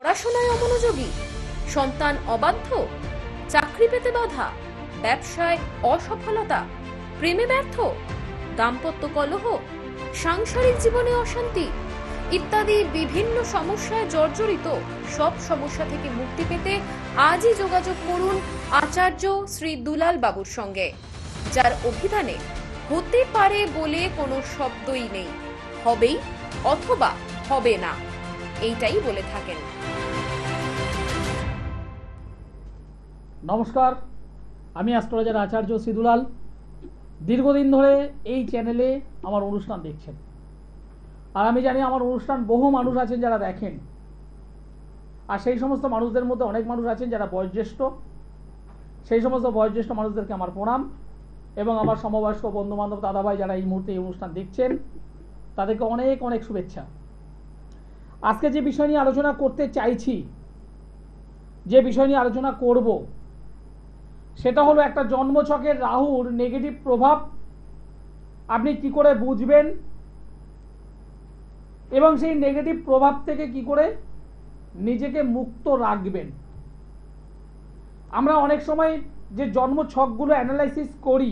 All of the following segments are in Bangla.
পড়াশোনায় অমনোযোগী, সন্তান অবাধ্য, চাকরি পেতে বাধা, ব্যবসায় অসফলতা, প্রেমে ব্যর্থ, দাম্পত্য কলহ, সাংসারিক জীবনে অশান্তি ইত্যাদি বিভিন্ন সমস্যায় জর্জরিত সব সমস্যা থেকে মুক্তি পেতে আজই যোগাযোগ করুন আচার্য শ্রী দুলাল বাবুর সঙ্গে, যার অভিধানে হতে পারে বলে কোনো শব্দই নেই, হবেই অথবা হবে না, এইটাই বলে থাকেন। নমস্কার, আমি অ্যাস্ট্রোলজার আচার্য শ্রী দুলাল। দীর্ঘদিন ধরে এই চ্যানেলে আমার অনুষ্ঠান দেখছেন, আর আমি জানি আমার অনুষ্ঠান বহু মানুষ আছেন যারা দেখেন, আর সেই সমস্ত মানুষদের মধ্যে অনেক মানুষ আছেন যারা বয়োজ্যেষ্ঠ। সেই সমস্ত বয়োজ্যেষ্ঠ মানুষদেরকে আমার প্রণাম, এবং আমার সমবয়স্ক বন্ধুবান্ধব দাদাভাই যারা এই মুহূর্তে এই অনুষ্ঠান দেখছেন তাদেরকে অনেক অনেক শুভেচ্ছা। আজকে যে বিষয় নিয়ে আলোচনা করতে চাইছি, যে বিষয় নিয়ে আলোচনা করব, সেটা হলো একটা জন্মছকের রাহুর নেগেটিভ প্রভাব আপনি কি করে বুঝবেন, এবং সেই নেগেটিভ প্রভাব থেকে কি করে নিজেকে মুক্ত রাখবেন। আমরা অনেক সময় যে জন্মছকগুলো অ্যানালাইসিস করি,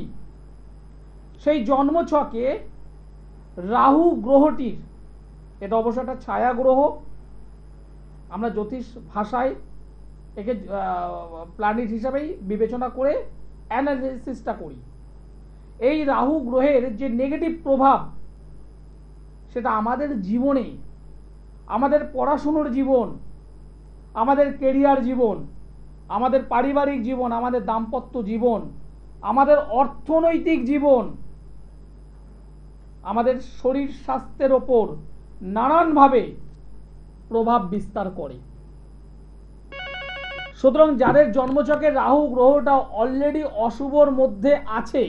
সেই জন্মছকে রাহু গ্রহটির, এটা অবশ্য একটা ছায়া গ্রহ, আমরা জ্যোতিষ ভাষায় একে প্ল্যানেট হিসাবেই বিবেচনা করে অ্যানালিসিসটা করি। এই রাহু গ্রহের যে নেগেটিভ প্রভাব, সেটা আমাদের জীবনে, আমাদের পড়াশুনোর জীবন, আমাদের কেরিয়ার জীবন, আমাদের পারিবারিক জীবন, আমাদের দাম্পত্য জীবন, আমাদের অর্থনৈতিক জীবন, আমাদের শরীর স্বাস্থ্যের ওপর নানানভাবে প্রভাব বিস্তার করে। সুতরাং যাদের জন্মছকে রাহু গ্রহটা অলরেডি অশুভর মধ্যে আছে,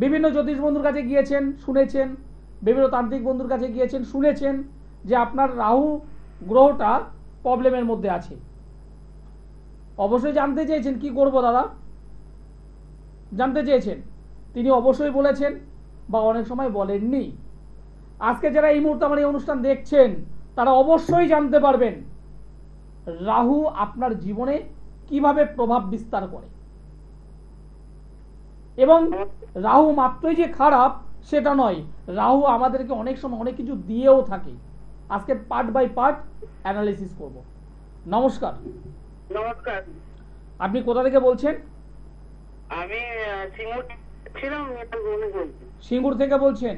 বিভিন্ন জ্যোতিষ বন্ধুর কাছে গিয়েছেন, শুনেছেন, বিভিন্ন তান্ত্রিক বন্ধুর কাছে গিয়েছেন, শুনেছেন যে আপনার রাহু গ্রহটা প্রবলেমের মধ্যে আছে। অবশ্যই জানতে চেয়েছেন কি করব দাদা, জানতে চেয়েছেন। তিনি অবশ্যই বলেছেন, বা অনেক সময় বলেননি। আজকে যারা এই মুহূর্তে আমার এই অনুষ্ঠান দেখছেন তারা অবশ্যই জানতে পারবেন রাহু আপনার জীবনে কিভাবে প্রভাব বিস্তার করে। এবং রাহু মাত্রই যে খারাপ সেটা নয়, রাহু আমাদেরকে অনেক সময় অনেক কিছু দিয়েও থাকে। আজকে পার্ট বাই পার্ট অ্যানালিসিস করব। নমস্কার। নমস্কার। আপনি কোথা থেকে বলছেন? আমি সিঙ্গুর থেকে বলছেন।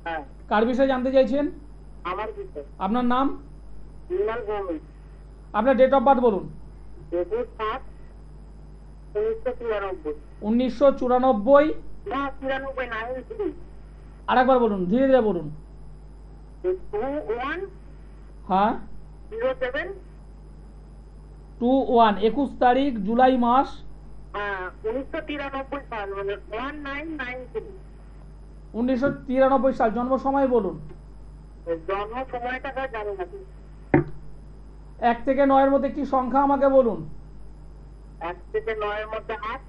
হ্যাঁ। কার বিষয়ে জানতে চাইছেন? আমার বিষয়। আপনার নাম? বিমল ভৌমিক। আপনার ডেট অফ বার্থ বলুন। 21/7/1994। 1994? না, 94 না, 93। আরেকবার বলুন, ধীরে ধীরে বলুন। 21 হ্যাঁ, 07 21 21 তারিখ জুলাই মাস 1993 সাল, মানে 1993। 1993 সাল। জন্ম সময় বলুন। জন্ম সময়টা জানি না। 1 থেকে 9 এর মধ্যে কি সংখ্যা আমাকে বলুন। 1 থেকে 9 এর মধ্যে 8।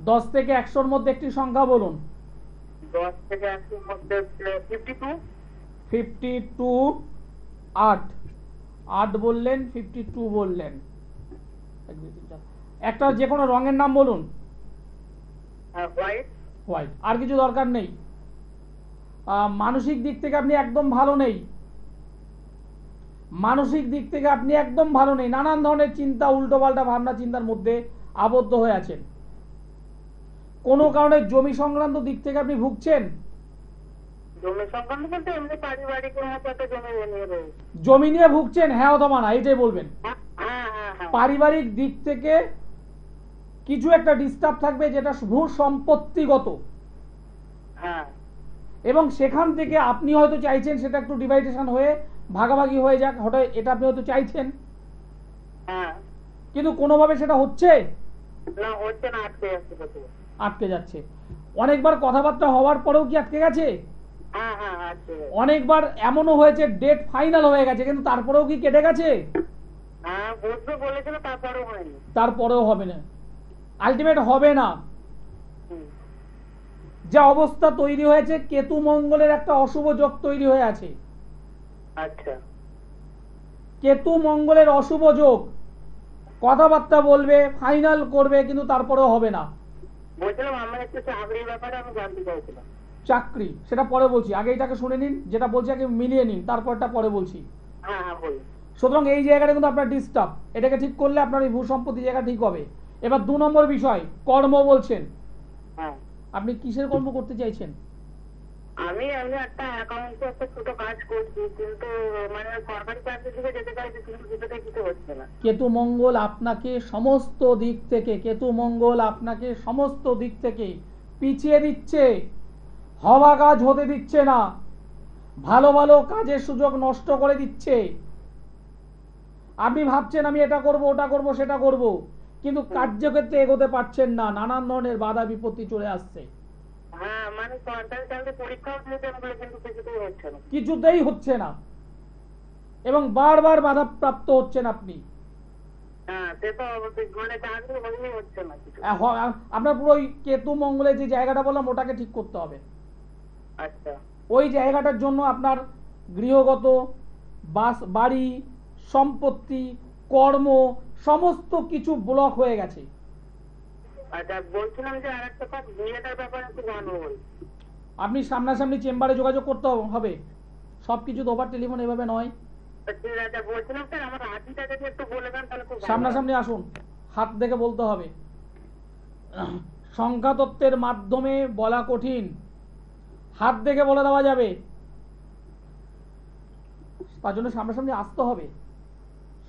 10 থেকে 100 এর মধ্যে একটি সংখ্যা বলুন। 10 থেকে 100 এর মধ্যে 52। 52। 8 8 বললেন, 52 বললেন। একটা যে কোনো রঙের নাম বলুন। হোয়াইট। হোয়াইট। আর কিছু দরকার নেই। মানসিক দিক থেকে আপনি একদম ভালো নেই। মানসিক দিক থেকে আপনি একদম ভালো নেই, নানান ধরনের চিন্তা, উল্টোপাল্টা ভাবনা চিন্তার মধ্যে আবদ্ধ হয়ে আছেন। কোনো কারণে জমি সংক্রান্ত দিক থেকে আপনি ভুগছেন। জমি সংক্রান্ত বলতে এমনি পারিবারিক একটা জমি নিয়ে ভুগছেন, হ্যাঁ অথবা না এটাই বলবেন। হ্যাঁ। পারিবারিক দিক থেকে কিছু একটা ডিস্টার্ব থাকবে, যেটা ভূ সম্পত্তিগত। হ্যাঁ। এবং সেখান থেকে আপনি হয়তো চাইছেন সেটা একটু ডিভাইডেশন হয়ে ভাগাভাগি হয়ে যাক, হঠাৎ এটা আপনি হয়তো চাইছেন। হ্যাঁ। কিন্তু কোনোভাবে সেটা হচ্ছে না, হচ্ছে না, আটকে যাচ্ছে। আটকে যাচ্ছে। অনেকবার কথাবার্তা হওয়ার পরেও কি আটকে গেছে? হ্যাঁ, আটকে গেছে। অনেকবার এমনও হয়েছে ডেট ফাইনাল হয়ে গেছে, কিন্তু তারপরেও কি কেটে গেছে? হ্যাঁ, বলতে বলেছিল, তারপরেও হয়নি। তারপরেও হবে না, আলটিমেট হবে না। যে অবস্থা তৈরি হয়েছে, কেতু মঙ্গলের একটা অশুভ যোগ তৈরি হয়ে আছে। আচ্ছা। কেতু মঙ্গলের অশুভ যোগ, কথাবার্তা বলবে, ফাইনাল করবে, কিন্তু তারপরেও হবে না। বলছিলাম আমার একটু চাকরির ব্যাপারে আমি জানতে চাইছিলাম। চাকরি সেটা পরে বলছি, আগে এটাকে শুনে নিন, যেটা বলছি আগে মিলিয়ে নিন, তারপরটা পরে বলছি। হ্যাঁ হ্যাঁ বলুন। সুতরাং এই জায়গাটা কিন্তু আপনার ডিস্টার্ব, এটাকে ঠিক করলে আপনার এই ভূ সম্পত্তি জায়গা ঠিক হবে। এবার 2 নম্বর বিষয়, কর্ম বলছেন। হ্যাঁ আপনি কিসের কর্ম করতে চাইছেন? আমি একটা অ্যাকাউন্টে একটা ছোট কাজ করছি, কিন্তু মানে সরকারি চাকরির দিকে যেতে চাইছি, কিন্তু কিছুতে কিছু হচ্ছে না। কেতু মঙ্গল আপনাকে সমস্ত দিক থেকে, কেতু মঙ্গল আপনাকে সমস্ত দিক থেকে পিছিয়ে দিচ্ছে, হওয়া কাজ হতে দিচ্ছে না, ভালো ভালো কাজের সুযোগ নষ্ট করে দিচ্ছে। আপনি ভাবছেন আমি এটা করব, ওটা করব, সেটা করব, কিন্তু কার্যক্ষেত্রে এগোতে পারছেন না, নানান ধরনের বাধা বিপত্তি চলে আসছে। হ্যাঁ মানে সরকারি চাকরি পরীক্ষাও দিয়েছেন বলে, কিন্তু কিছুতেই হচ্ছে না। কিছুতেই হচ্ছে না এবং বারবার বাধা প্রাপ্ত হচ্ছেন আপনি। হ্যাঁ সে তো অবশ্যই, মানে চাকরি হলেই হচ্ছে না কিছু। আপনার পুরো ওই কেতু মঙ্গলের যে জায়গাটা বললাম ওটাকে ঠিক করতে হবে। আচ্ছা ওই জায়গাটার জন্য আপনার গৃহগত, বাড়ি, সম্পত্তি, কর্ম সমস্ত কিছু ব্লক হয়ে গেছে। আচ্ছা বলছিলাম যে আর একটা কাজ, বিয়েটার ব্যাপারে একটু জানবো বল। আপনি সামনাসামনি চেম্বারে যোগাযোগ করতে হবে, সবকিছু তো ওভার টেলিফোন এভাবে নয়। ঠিক আছে, বলছিলাম স্যার আমার রাজিটা যদি একটু বলে দেন তাহলে খুব ভালো হয়। সামনাসামনি আসুন, হাত দেখে বলতে হবে। সংখ্যা তত্ত্বের মাধ্যমে বলা কঠিন, হাত দেখে বলে দেওয়া যাবে, তার জন্য সামনাসামনি আসতে হবে,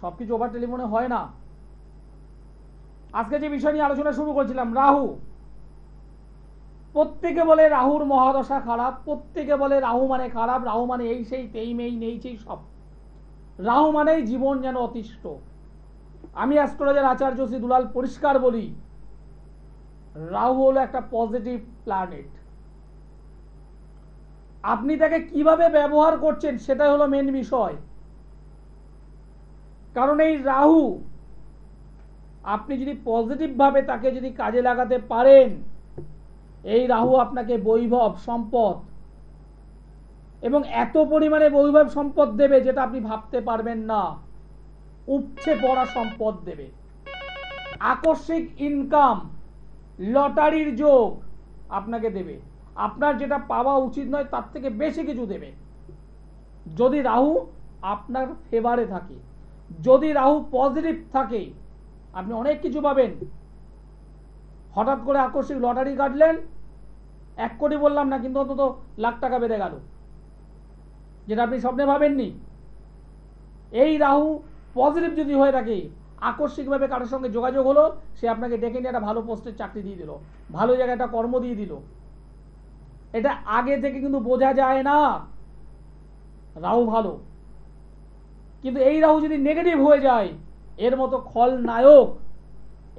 সবকিছু ওভার টেলিফোনে হয় না। আজকে যে বিষয় নিয়ে আলোচনা শুরু করেছিলাম, রাহু, প্রত্যেকে বলে রাহুর মহাদশা খারাপ, প্রত্যেকে বলে রাহু মানে খারাপ, রাহু মানে এই সেই তেই মেই নেই সেই সব, রাহু মানেই জীবন যেন অতিষ্ঠ। আমি অ্যাস্ট্রোলজার আচার্য শ্রী দুলাল পরিষ্কার বলি, রাহু হলো একটা পজিটিভ প্ল্যানেট। আপনি তাকে কিভাবে ব্যবহার করছেন সেটাই হলো মেন বিষয়। কারণ এই রাহু, আপনি যদি পজিটিভ ভাবে তাকে যদি কাজে লাগাতে পারেন, এই রাহু আপনাকে বৈভব সম্পদ এবং এত পরিমাণে বৈভব সম্পদ দেবে যেটা আপনি ভাবতে পারবেন না, উপচে পড়া সম্পদ দেবে, আকস্মিক ইনকাম, লটারির যোগ আপনাকে দেবে, আপনার যেটা পাওয়া উচিত নয় তার থেকে বেশি কিছু দেবে যদি রাহু আপনার ফেভারে থাকে। যদি রাহু পজিটিভ থাকে আপনি অনেক কিছু পাবেন। হঠাৎ করে আকস্মিক লটারি কাটলেন, 1 কোটি বললাম না, কিন্তু অন্তত লাখ টাকা বেড়ে গেল, যেটা আপনি স্বপ্নে ভাবেননি। এই রাহু পজিটিভ যদি হয়ে থাকে, আকস্মিকভাবে কারোর সঙ্গে যোগাযোগ হলো, সে আপনাকে ডেকে নিয়ে একটা ভালো পোস্টের চাকরি দিয়ে দিল, ভালো জায়গায় একটা কর্ম দিয়ে দিল, এটা আগে থেকে কিন্তু বোঝা যায় না রাহু ভালো। কিন্তু এই রাহু যদি নেগেটিভ হয়ে যায়, এর মতো খলনায়ক,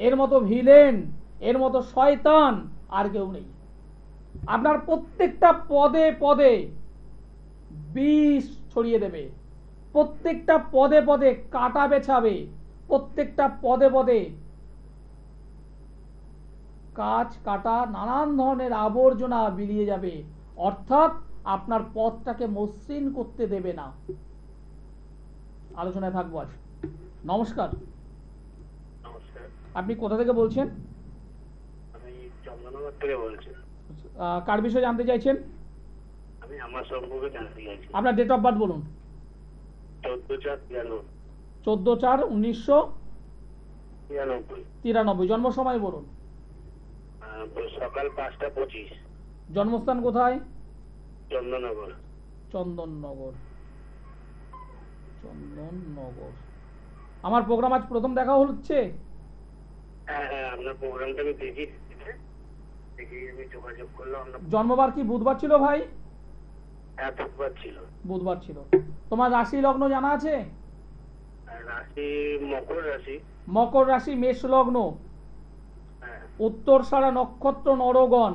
এর মতো ভিলেন, এর মতো শয়তান আর কেউ নেই। আপনার প্রত্যেকটা পদে পদে বিষ ছড়িয়ে দেবে, প্রত্যেকটা পদে পদে কাটা বেছাবে, প্রত্যেকটা পদে পদে কাজ কাটা নানান ধরনের আবর্জনা বিলিয়ে যাবে, অর্থাৎ আপনার পথটাকে মসৃণ করতে দেবে না। আলোচনায় থাকবো আজ। নমস্কার। নমস্কার, আপনি কোথা থেকে বলছেন? আমি চন্দননগর থেকে বলছি। কার বিষয়ে জানতে চাইছেন? আমি আমার সম্পর্কে জানতে চাইছি। আপনার ডেট অফ বার্থ বলুন। 14/4/93। 14/4/1993। জন্ম সময় বলুন। সকাল 5টা 25। জন্মস্থান কোথায়? চন্দননগর। চন্দননগর। চন্দননগর। আমার প্রোগ্রাম আজ প্রথম দেখা হচ্ছে। হ্যাঁ হ্যাঁ, আপনার প্রোগ্রামটা আমি দেখি, আমি যোগাযোগ করলাম। জন্মবার কি বুধবার ছিল ভাই? হ্যাঁ বুধবার ছিল। বুধবার ছিল। তোমার রাশি লগ্ন জানা আছে? রাশি মকর রাশি। মকর রাশি, মেষ লগ্ন, উত্তরসারা নক্ষত্র, নরগণ।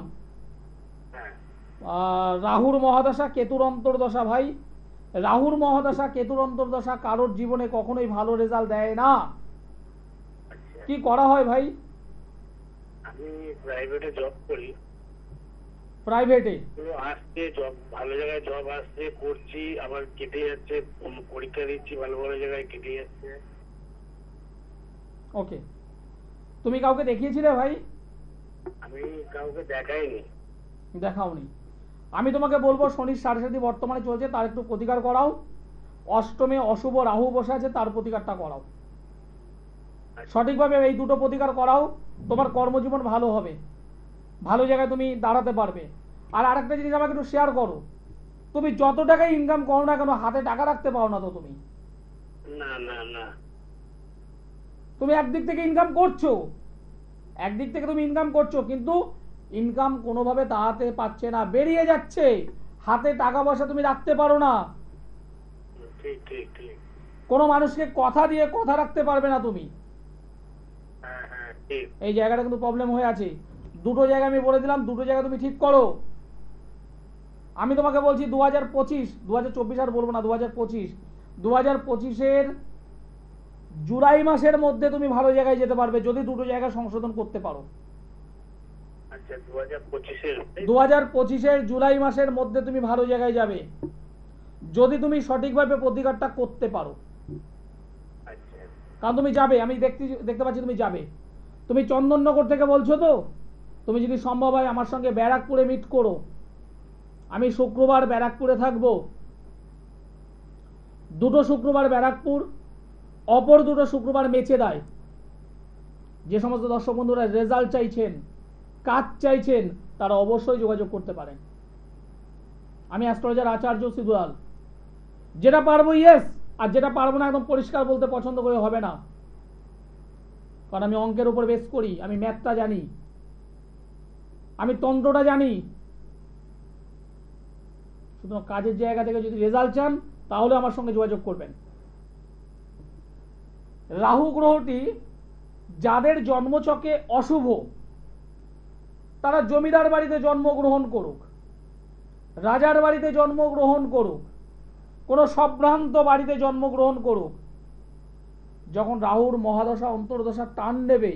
রাহুর মহাদশা, কেতুর অন্তর্দশা। ভাই, রাহুর মহাদশা, কেতুর অন্তর্দশা কারোর জীবনে কখনোই ভালো রেজাল্ট দেয় না। কি করা হয় ভাই? আমি প্রাইভেটে জব করি। প্রাইভেটে? আসছে জব, ভালো জায়গায় জব আসছে, করছি, আবার কেটে যাচ্ছে, পরীক্ষা দিচ্ছি, ভালো ভালো জায়গায় কেটে যাচ্ছে। ওকে, তুমি কাউকে দেখিয়েছিলে ভাই? আমি কাউকে দেখাইনি। দেখাওনি। আমি তোমাকে বলবো শনির সাড়ে বর্তমানে চলছে, তার একটু প্রতিকার করাও। অষ্টমে অশুভ রাহু বসে আছে, তার প্রতিকারটা করাও। সঠিকভাবে এই দুটো প্রতিকার করাও, তোমার কর্মজীবন ভালো হবে, ভালো জায়গায় তুমি দাঁড়াতে পারবে। আর আরেকটা জিনিস আমাকে একটু শেয়ার করো, তুমি যত টাকা ইনকাম করো না কেন হাতে টাকা রাখতে পারো না তো তুমি? না না না, তুমি একদিক থেকে ইনকাম করছো, একদিক থেকে তুমি ইনকাম করছো, কিন্তু ইনকাম কোনোভাবে দাঁড়াতে পারছে না, বেরিয়ে যাচ্ছে, হাতে টাকা পয়সা তুমি রাখতে পারো না। ঠিক ঠিক ঠিক। কোনো মানুষকে কথা দিয়ে কথা রাখতে পারবে না তুমি। হ্যাঁ হ্যাঁ ঠিক। এই জায়গাটা কিন্তু প্রবলেম হয়ে আছে। দুটো জায়গা আমি বলে দিলাম, দুটো জায়গা তুমি ঠিক করো। আমি তোমাকে বলছি 2025, 2024 আর বলবো না, 2025 জুলাই মাসের মধ্যে তুমি ভালো জায়গায় যেতে পারবে, যদি দুটো জায়গা সংশোধন করতে পারো। আচ্ছা, 2025-এর 2025 জুলাই মাসের মধ্যে তুমি ভালো জায়গায় যাবে, যদি তুমি সঠিকভাবে প্রতিকারটা করতে পারো। আচ্ছা। কারণ তুমি যাবে, আমি দেখতে পাচ্ছি তুমি যাবে। তুমি চন্দননগর থেকে বলছো তো? তুমি যদি সম্ভব হয় আমার সঙ্গে ব্যারাকপুরে মিট করো। আমি শুক্রবার ব্যারাকপুরে থাকবো। দুটো শুক্রবার ব্যারাকপুর, অপর দুটো শুক্রবার মেচেদায়। যে সমস্ত দর্শক বন্ধুরা রেজাল্ট চাইছেন, কাজ চাইছেন, তারা অবশ্যই যোগাযোগ করতে পারেন। আমি অ্যাস্ট্রোলজার আচার্য সিদুলাল। যেটা পারবো ইয়েস, আর যেটা পারবো না একদম পরিষ্কার বলতে পছন্দ করে হবে না, কারণ আমি অঙ্কের উপর বেস করি, আমি ম্যাথটা জানি, আমি তন্ত্রটা জানি। সুতরাং কাজের জায়গা থেকে যদি রেজাল্ট চান তাহলে আমার সঙ্গে যোগাযোগ করবেন। রাহু গ্রহটি যাদের জন্মছকে অশুভ, তারা জমিদার বাড়িতে জন্মগ্রহণ করুক, রাজার বাড়িতে জন্মগ্রহণ করুক, কোনো সম্ভ্রান্ত বাড়িতে জন্মগ্রহণ করুক, যখন রাহুর মহাদশা অন্তর্দশা টান নেবে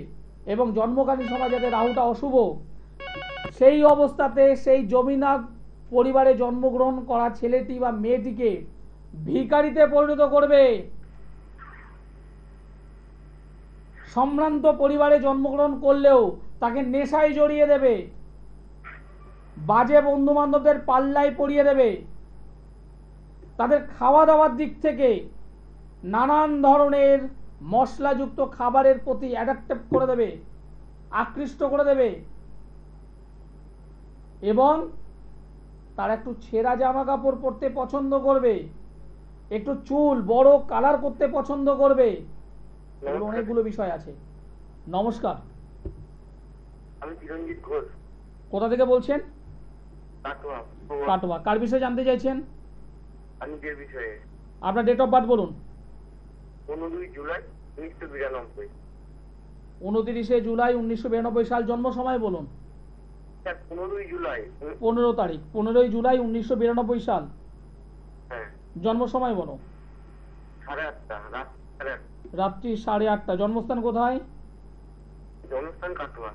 এবং জন্মকালীন সময় যাতে রাহুটা অশুভ, সেই অবস্থাতে সেই জমিদার পরিবারে জন্মগ্রহণ করা ছেলেটি বা মেয়েটিকে ভিখারিতে পরিণত করবে। সম্ভ্রান্ত পরিবারে জন্মগ্রহণ করলেও তাকে নেশায় জড়িয়ে দেবে, বাজে বন্ধু বান্ধবদের পাল্লায় পরিয়ে দেবে, তাদের খাওয়া দাওয়ার দিক থেকে নানান ধরনের মশলাযুক্ত খাবারের প্রতি অ্যাডাক্টিভ করে দেবে, আকৃষ্ট করে দেবে, এবং তার একটু ছেঁড়া জামা কাপড় পরতে পছন্দ করবে, একটু চুল বড় কালার করতে পছন্দ করবে। এগুলো অনেকগুলো বিষয় আছে। নমস্কার, আমি চিরঞ্জিত ঘোষ। কোথা থেকে বলছেন? কাটোয়া। কাটোয়া। কার বিষয়ে জানতে চাইছেন? আমি যে বিষয়ে। আপনার ডেট অফ বার্থ বলুন। 15 জুলাই 1992। 29 জুলাই 1992 সাল। জন্ম সময় বলুন। 15 জুলাই। 15 তারিখ, 15 জুলাই 1992 সাল। হ্যাঁ। জন্ম সময় বলো। 8:30, রাত 8:30। রাত্রি 8:30। জন্মস্থান কোথায়? জন্মস্থান কাটোয়া।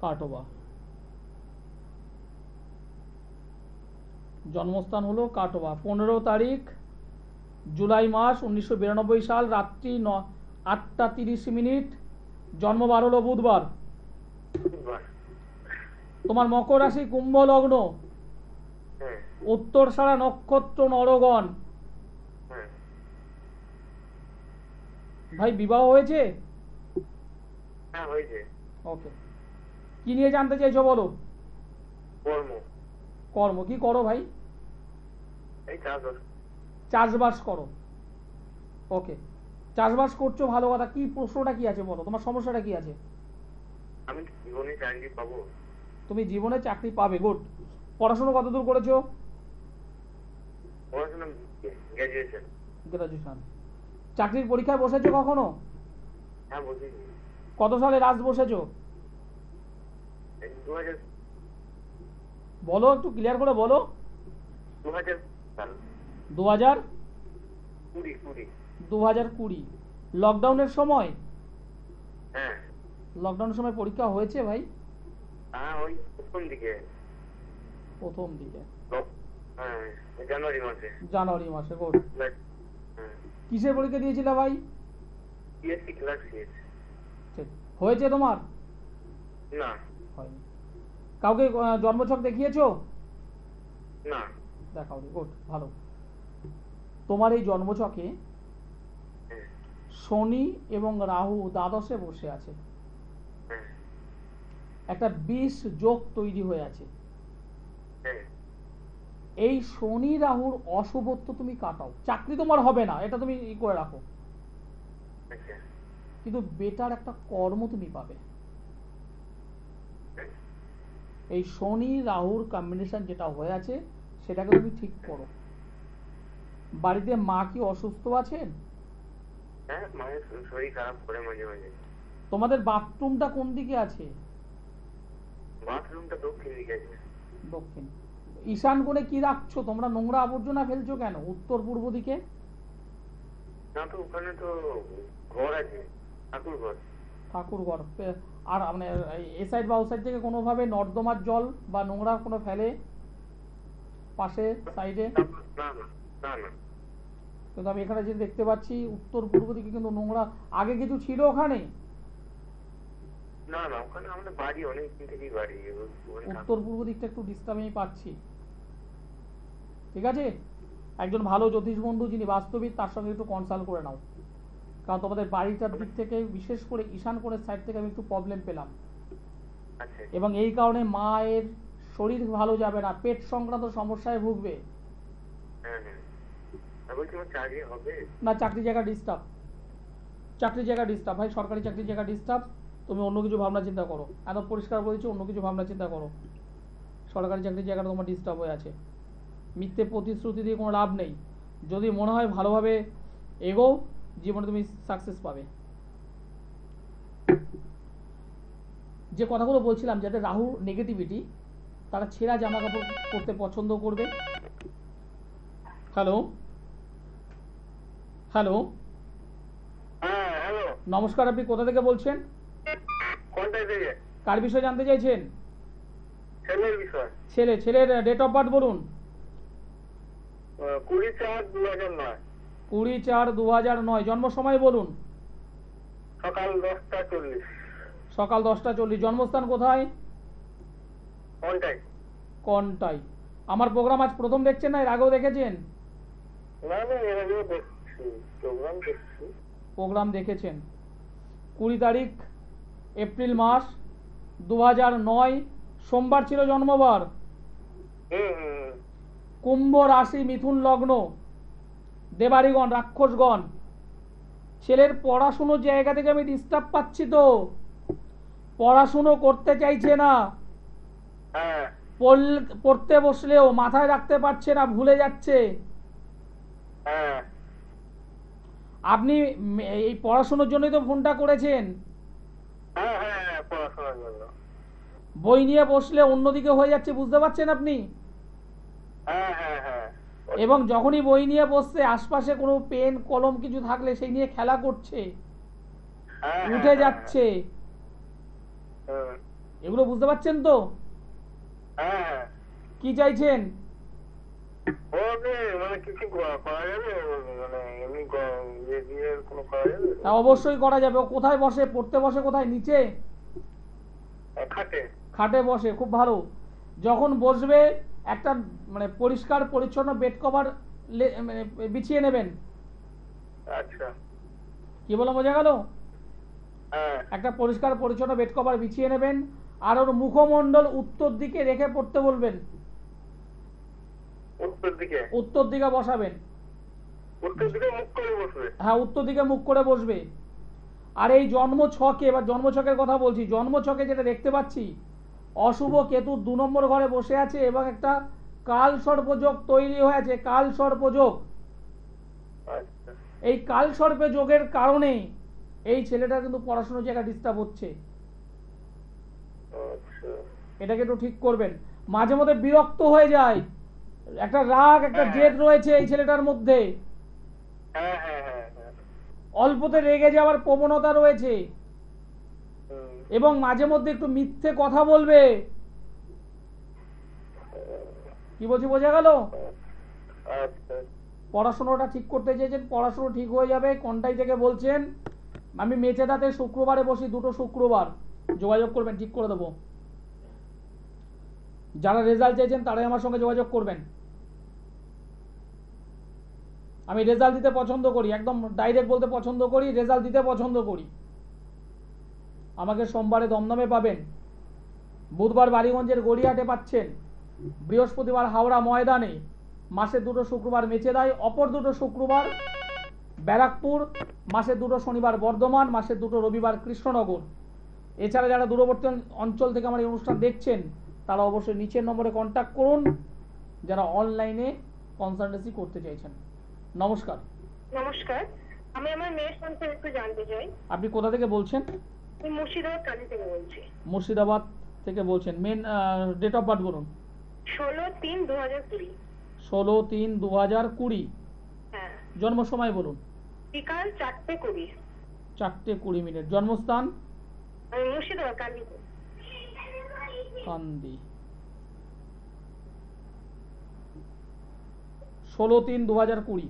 কাটোয়া। জন্মস্থান হলো কাটোয়া। 15 তারিখ জুলাই মাস 1992 সাল, রাত্রি 8:30। জন্মবার হলো বুধবার। তোমার মকর রাশি, কুম্ভ লগ্ন, হ্যাঁ উত্তরসারা নক্ষত্র, নরগণ। হ্যাঁ। ভাই বিবাহ হয়েছে? হ্যাঁ হয়েছে। ওকে, কি নিয়ে জানতে চাইছো বলো? কর্ম। কর্ম কি করো ভাই? এই চাষবাস। চাষবাস করো। ওকে, চাষবাস করছো, ভালো কথা। কি প্রশ্নটা কি আছে বলো, তোমার সমস্যাটা কি আছে? আমি জীবনে চাকরি পাবো। তুমি জীবনে চাকরি পাবে, গুড। পড়াশোনা কতদূর করেছো? পড়াশোনা গ্র্যাজুয়েশন। গ্রাজুয়েশন। চাকরির পরীক্ষায় বসেছো কখনো? হ্যাঁ বসেছি। কত সালে লাস্ট বসেছো? 2000। বলো, একটু ক্লিয়ার করে বলো। 2000 সাল। 2020। লকডাউনের সময়? হ্যাঁ। লকডাউনের সময় পরীক্ষা হয়েছে ভাই? হ্যাঁ ওই প্রথম দিকে। প্রথম দিকে হ্যাঁ, জানুয়ারি মাসে। জানুয়ারি মাসে। গুড। হ্যাঁ, কিসের পরীক্ষা দিয়েছিলে ভাই? CSC class CS. ঠিক হয়েছে তোমার? না হয়নি। কাউকে জন্মছক দেখিয়েছো? না। দেখাও। গুড, ভালো। তোমার এই জন্মছকে হ্যাঁ, শনি এবং রাহু দ্বাদশে বসে আছে, হ্যাঁ, একটা 20 যোগ তৈরি হয়ে আছে। হ্যাঁ, এই শনি রাহুর অশুভত্ব তুমি কাটাও। চাকরি তোমার হবে না, এটা তুমি করে রাখো, আচ্ছা, কিন্তু বেটার একটা কর্ম তুমি পাবে। এই শনি রাহুর কম্বিনেশন যেটা হয়ে আছে সেটাকে তুমি ঠিক করো। বাড়িতে মা কি অসুস্থ আছেন? হ্যাঁ, মায়ের শরীর খারাপ করে মাঝে মাঝে। তোমাদের বাথরুমটা কোন দিকে আছে? বাথরুমটা দক্ষিণ দিকে আছে। দক্ষিণ। ঈশান কোণে কি রাখছো তোমরা? নোংরা আবর্জনা ফেলছো কেন উত্তর পূর্ব দিকে? না তো, ওখানে তো ঘর আছে, ঠাকুর ঘর। ঠাকুর ঘর। আর মানে এ সাইড বা ও সাইড থেকে কোনোভাবে নর্দমার জল বা নোংরা কোনো ফেলে পাশে সাইডে? না না না না। কিন্তু আমি এখানে যে দেখতে পাচ্ছি উত্তর পূর্ব দিকে কিন্তু নোংরা। আগে কিছু ছিল ওখানে? না না, ওখানে আমাদের বাড়ি অনেক দিন থেকেই বাড়ি। উত্তর পূর্ব দিকটা একটু ডিস্টার্ব আমি পাচ্ছি। ঠিক আছে, একজন ভালো জ্যোতিষ বন্ধু যিনি বাস্তবিক তার সঙ্গে একটু কনসাল্ট করে নাও, কারণ তোমাদের বাড়িটার দিক থেকে বিশেষ করে ঈশান কোণের সাইড থেকে আমি একটু প্রবলেম পেলাম। আচ্ছা, এবং এই কারণে মায়ের শরীর ভালো যাবে না, পেট সংক্রান্ত সমস্যায় ভুগবে। হ্যাঁ হ্যাঁ। বলছি আমার চাকরি হবে না, চাকরি জায়গা ডিস্টার্ব, চাকরি জায়গা ডিস্টার্ব ভাই, সরকারি চাকরি জায়গা ডিস্টার্ব। তুমি অন্য কিছু ভাবনা চিন্তা করো, এত পরিষ্কার বলেছি, অন্য কিছু ভাবনা চিন্তা করো। সরকারি চাকরি জায়গাটা তোমার ডিস্টার্ব হয়ে আছে। মিথ্যে প্রতিশ্রুতি দিয়ে কোনো লাভ নেই। যদি মনে হয় ভালোভাবে এগো, জীবনে তুমি সাকসেস পাবে। যে কথাগুলো বলছিলাম, যাদের রাহু নেগেটিভিটি তারা ছেঁড়া জামা কাপড় পরতে পছন্দ করবে। হ্যালো হ্যালো হ্যাঁ, হ্যালো, নমস্কার, আপনি কোথা থেকে বলছেন? কোনটা থেকে? কার বিষয়ে জানতে চাইছেন? ছেলের বিষয়। ছেলের ডেট অফ বার্থ বলুন। 20/4/2009। 20/4/2009। জন্ম সময় বলুন। সকাল 10টা 40। সকাল 10টা 40। জন্মস্থান কোথায়? কোনটাই? কনটাই। আমার প্রোগ্রাম আজ প্রথম দেখছেন না এর আগেও দেখেছেন? না না, এর আগেও দেখছি, প্রোগ্রাম দেখছি। প্রোগ্রাম দেখেছেন। 20 তারিখ এপ্রিল মাস 2009 সোমবার ছিল জন্মবার। হুম হুম। কুম্ভ রাশি, মিথুন লগ্ন, দেবাড়িগণ, রাক্ষসগণ। ছেলের পড়াশুনোর জায়গা থেকে আমি ডিস্টার্ব পাচ্ছি, তো পড়াশুনো করতে চাইছে না, হ্যাঁ পড়তে বসলেও মাথায় রাখতে পারছে না, ভুলে যাচ্ছে। হ্যাঁ আপনি এই পড়াশোনার জন্যই তো ফোনটা করেছেন। হ্যাঁ হ্যাঁ, পড়াশোনার জন্য। বই নিয়ে বসলে অন্যদিকে হয়ে যাচ্ছে, বুঝতে পারছেন আপনি? হ্যাঁ হ্যাঁ হ্যাঁ। এবং যখনই বই নিয়ে বসছে আশপাশে কোনো পেন কলম কিছু থাকলে সেই নিয়ে খেলা করছে, হ্যাঁ, উঠে হ্যাঁ, যাচ্ছে। হুম। এগুলো বুঝতে পারছেন তো? হ্যাঁ হ্যাঁ। কি চাইছেন? ওকে মানে কিছু করা যাবে, মানে এমনি ইয়ে দিয়ে কোনো করা যাবে? তা অবশ্যই করা যাবে। ও কোথায় বসে পড়তে? বসে কোথায়? নিচে খাটে। খাটে বসে, খুব ভালো। যখন বসবে একটা মানে পরিষ্কার পরিচ্ছন্ন বেড কভার মানে বিছিয়ে নেবেন। আচ্ছা। কি বলে বোঝা গেল? হ্যাঁ। একটা পরিষ্কার পরিচ্ছন্ন বেড কভার বিছিয়ে নেবেন, আর ওর মুখমণ্ডল উত্তর দিকে রেখে পড়তে বলবেন। উত্তর দিকে? উত্তর দিকে বসাবেন। উত্তর দিকে মুখ করে বসবে? হ্যাঁ, উত্তর দিকে মুখ করে বসবে। আর এই জন্ম ছকে, এবার জন্ম ছকের কথা বলছি, জন্ম ছকে যেটা দেখতে পাচ্ছি, অশুভ কেতু 2 নম্বর ঘরে বসে আছে এবং একটা কাল সর্পযোগ তৈরি হয়েছে। কাল সর্পযোগ। আচ্ছা। এই কাল সর্পে যোগের কারণে এই ছেলেটা কিন্তু পড়াশোনার জায়গা ডিস্টার্ব হচ্ছে। আচ্ছা। এটাকে একটু ঠিক করবেন। মাঝে মধ্যে বিরক্ত হয়ে যায়, একটা রাগ, একটা জেদ রয়েছে এই ছেলেটার মধ্যে। হ্যাঁ হ্যাঁ হ্যাঁ হ্যাঁ। অল্পতে রেগে যাওয়ার প্রবণতা রয়েছে হুম। এবং মাঝে মধ্যে একটু মিথ্যে কথা বলবে। কি বলছি বোঝা গেল? আচ্ছা পড়াশোনাটা ঠিক করতে চেয়েছেন, পড়াশোনা ঠিক হয়ে যাবে। কোনটাই থেকে বলছেন? আমি মেচেদাতে শুক্রবারে বসি, 2টো শুক্রবার যোগাযোগ করবেন, ঠিক করে দেবো। যারা রেজাল্ট চেয়েছেন তারাই আমার সঙ্গে যোগাযোগ করবেন। আমি রেজাল্ট দিতে পছন্দ করি, একদম ডাইরেক্ট বলতে পছন্দ করি, রেজাল্ট দিতে পছন্দ করি। আমাকে সোমবারে দমদমে পাবেন, বুধবার বালিগঞ্জের গড়িয়াহাটে পাচ্ছেন, বৃহস্পতিবার হাওড়া ময়দানে, মাসে 2টো শুক্রবার মেচেদায়, অপর 2টো শুক্রবার ব্যারাকপুর, মাসে 2টো শনিবার বর্ধমান, মাসে 2টো রবিবার কৃষ্ণনগর। এছাড়া যারা দূরবর্তী অঞ্চল থেকে আমার এই অনুষ্ঠান দেখছেন তারা অবশ্যই নিচের নম্বরে কন্ট্যাক্ট করুন যারা অনলাইনে কনসালটেন্সি করতে চাইছেন। নমস্কার। নমস্কার, আমি আমার মেয়ের সম্পর্কে একটু জানতে চাই। আপনি কোথা থেকে বলছেন? আমি মুর্শিদাবাদ কালী থেকে বলছি। মুর্শিদাবাদ থেকে বলছেন। মেন ডেট অফ বার্থ বলুন। 16/3/2020। 16/3/2020। হ্যাঁ। জন্ম সময় বলুন। বিকাল 4:20। 4:20। জন্মস্থান? আমি মুর্শিদাবাদ কালী। কান্দি। 16/3/2020।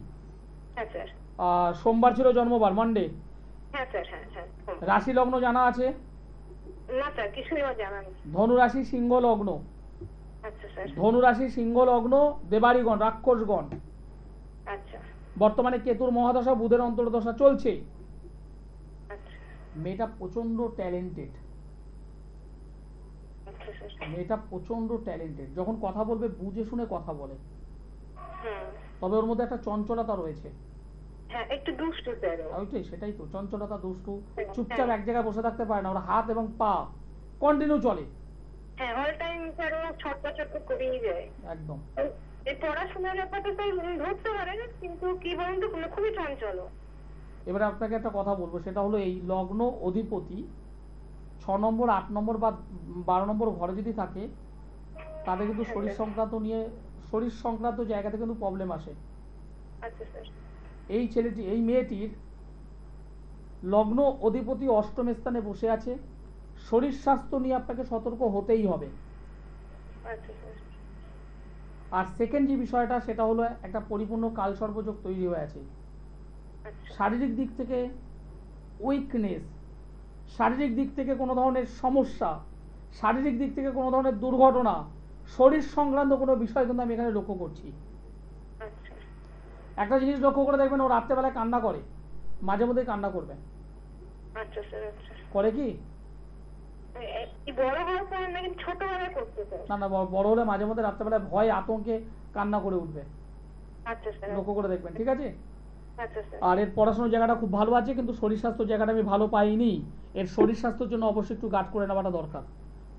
হ্যাঁ স্যার। আর সোমবার ছিল জন্মবার, মানডে। হ্যাঁ স্যার, হ্যাঁ হ্যাঁ। রাশি লগ্ন জানা আছে? না স্যার, কিছুই আমার জানা নেই। ধনু রাশি সিংহ লগ্ন। আচ্ছা স্যার। ধনু রাশি সিংহ লগ্ন, দেবাড়িগণ, রাক্ষসগণ। আচ্ছা বর্তমানে কেতুর মহাদশা, বুধের অন্তর্দশা চলছে। আচ্ছা মেয়েটা প্রচন্ড ট্যালেন্টেড। আচ্ছা স্যার। মেয়েটা প্রচন্ড ট্যালেন্টেড, যখন কথা বলবে বুঝে শুনে কথা বলে, হুম। তবে ওর মধ্যে একটা চঞ্চলতা রয়েছে। হ্যাঁ, একটু দুষ্টু স্যার। ওইটাই, সেটাই তো, চঞ্চলতা, দুষ্টু, চুপচাপ এক জায়গায় বসে থাকতে পারে না, ওর হাত এবং পা কন্টিনিউ চলে। হ্যাঁ, অল টাইম স্যার ও ছটপট করেই যায়। একদম। এই পড়াশোনার ব্যাপারটা স্যার ধরতে পারে না, কিন্তু কি বলুন তো, খুবই চঞ্চল। এবারে আপনাকে একটা কথা বলবো, সেটা হলো এই লগ্ন অধিপতি 6 নম্বর, 8 নম্বর বা 12 নম্বর ঘরে যদি থাকে তাদের কিন্তু শরীর সংক্রান্ত জায়গাতে কিন্তু প্রবলেম আসে। আচ্ছা স্যার। এই মেয়েটির লগ্ন অধিপতি অষ্টম স্থানে বসে আছে। শরীর স্বাস্থ্য নিয়ে আপনাকে সতর্ক হতেই হবে। আচ্ছা স্যার। আর সেকেন্ড যে বিষয়টা সেটা হলো একটা পরিপূর্ণ কালসর্পযোগ তৈরি হয়ে আছে। আচ্ছা। শারীরিক দিক থেকে উইকনেস, শারীরিক দিক থেকে কোনো ধরনের সমস্যা, শারীরিক দিক থেকে কোনো ধরনের দুর্ঘটনা, শরীর সংক্রান্ত কোনো বিষয় কিন্তু আমি এখানে লক্ষ্য করছি। আচ্ছা। একটা জিনিস লক্ষ্য করে দেখবেন, ও রাত্রেবেলায় কান্না করে, মাঝে মধ্যেই কান্না করবে। আচ্ছা স্যার। আচ্ছা। করে কি? এই বড় হওয়ার পর নাকি ছোটবেলায় করতে স্যার? না না, বড় হলে মাঝে মধ্যে রাত্রেবেলায় ভয় আতঙ্কে কান্না করে উঠবে। আচ্ছা স্যার। লক্ষ্য করে দেখবেন, ঠিক আছে? আচ্ছা স্যার। আর এর পড়াশোনার জায়গাটা খুব ভালো আছে, কিন্তু শরীর স্বাস্থ্য জায়গাটা আমি ভালো পাইনি। এর শরীর স্বাস্থ্যের জন্য অবশ্যই একটু গার্ড করে নেওয়াটা দরকার।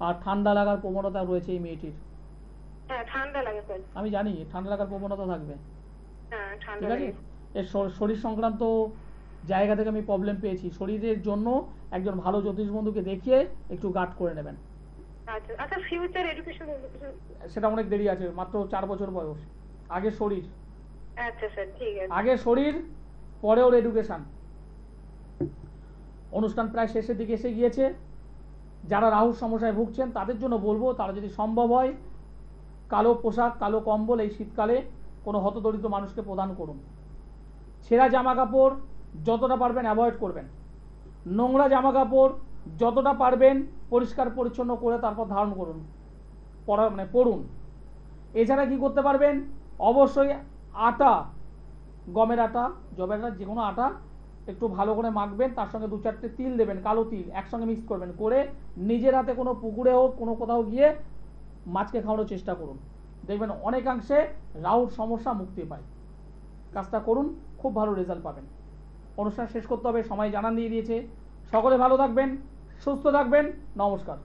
আর ঠান্ডা লাগার প্রবণতা রয়েছে এই মেয়েটির। হ্যাঁ, ঠান্ডা লাগে স্যার। আমি জানি ঠান্ডা লাগার প্রবণতা থাকবে, হ্যাঁ, ঠান্ডা ঠিক আছে? লাগে। এর শরীর সংক্রান্ত জায়গা থেকে আমি প্রবলেম পেয়েছি। শরীরের জন্য একজন ভালো জ্যোতিষ বন্ধুকে দেখিয়ে একটু গার্ড করে নেবেন। আচ্ছা আচ্ছা। ফিউচার এডুকেশন সেটা অনেক দেরি আছে, মাত্র 4 বছর বয়স। আগে শরীর, আচ্ছা স্যার, ঠিক আছে। আগে শরীর, পরে ওর এডুকেশন। অনুষ্ঠান প্রায় শেষের দিকে এসে গিয়েছে। যারা রাহুর সমস্যায় ভুগছেন তাদের জন্য বলবো, তারা যদি সম্ভব হয় কালো পোশাক, কালো কম্বল এই শীতকালে কোনো হতদরিদ্র মানুষকে প্রদান করুন। ছেঁড়া জামা কাপড় যতটা পারবেন অ্যাভয়েড করবেন। নোংরা জামা কাপড় যতটা পারবেন পরিষ্কার পরিচ্ছন্ন করে তারপর ধারণ করুন, পরুন। এছাড়া কি করতে পারবেন? অবশ্যই আটা, গমের আটা, জবের আটা, যে কোনো আটা একটু ভালো করে মাখবেন, তার সঙ্গে 2-4টে তিল দেবেন, কালো তিল একসঙ্গে মিক্স করবেন, করে নিজের হাতে কোনো পুকুরে হোক, কোনো কোথাও গিয়ে মাছকে খাওয়ানোর চেষ্টা করুন। দেখবেন অনেকাংশে রাহুর সমস্যা মুক্তি পায়। কাজটা করুন, খুব ভালো রেজাল্ট পাবেন। অনুষ্ঠান শেষ করতে হবে, সময় জানান দিয়ে দিয়েছে। সকলে ভালো থাকবেন, সুস্থ থাকবেন। নমস্কার।